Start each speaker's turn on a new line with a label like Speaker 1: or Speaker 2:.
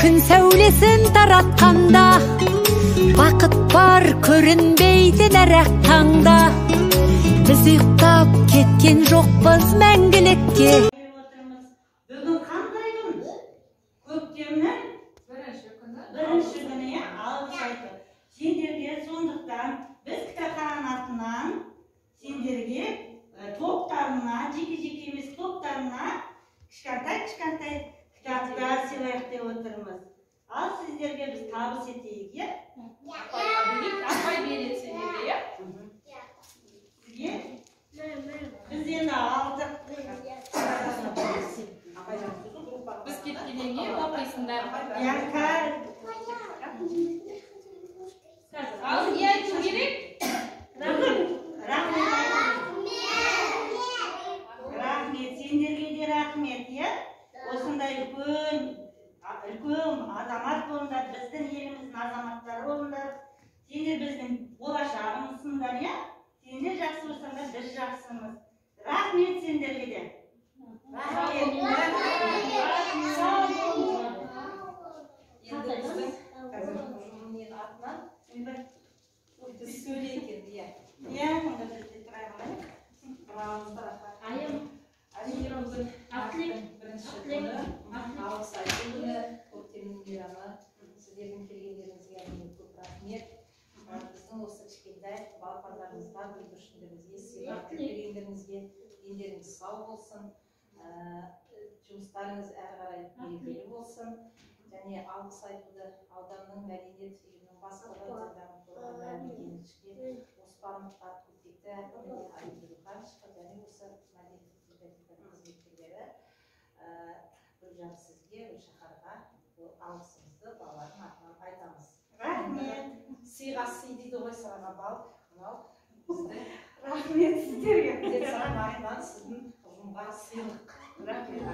Speaker 1: күн сәулесін таратқанда, бақыт бар көрінбейді нәрәк таңда. Біз ұйықтап кеткен жоқпыз мәңгілікке.
Speaker 2: Бүгін қандай күн? Көктемнің бірінші күні алғыс айту. Сендерге сондықтан біз кітапхананың атынан сендерге топтарына, жеке-жеке емес топтарына кішкентай кітаптар сыйлайық деп отырмыз. Ал сіздерге біз табыс етейік, е?
Speaker 3: Апай береді сендерге, е?
Speaker 2: Сізге? Біз енді алдық.
Speaker 3: Біз кеткеннен кейін оқисыңдар. Ал не айту керек?
Speaker 2: Рахмет, сендерге де рахмет, е? Осындай үлкен азамат болыңдар, біздің еліміздің азаматтары болыңдар. Сендер біздің болашағымызсыңдар, е? Сендер жақсы болсаңдар, біз жақсымыз. Рахмет сендерге де. Рахмет.
Speaker 3: Енді біздің қазірдің атынан біз сөйлейкен, е?
Speaker 2: Иә, онда бізде тұрайық.
Speaker 3: Айым, әжелеріміздің бірінші күні, алғыс айту күні, көктемнің мейрамы, сіздердің келгендеріңізге көп рахмет. Біздің осы кішкентай балапандарымызға, бүлдіршіндерімізге, сыйлық келгендеріңізге дендеріңіз сау болсын, жұмыстарыңыз әрі қарай берекелі болсын. Және алғыс айтуды ауданның мәдениет үйінің бастығы Мекенішке, Оспановқа, Көктекті Айдыруханшқа және осы мәдениет қызметкерлері Гүлжан сізге, Гүлшахарға алғысымызды балалардың атынан айтамыз.
Speaker 2: Рахмет.
Speaker 3: Сыйға сый дейді ғой, сыраға бал. Мынау біздің
Speaker 2: Рахмет сіздерге.
Speaker 3: саған атынан сіздің ұжымға сыйлық. Рахмет.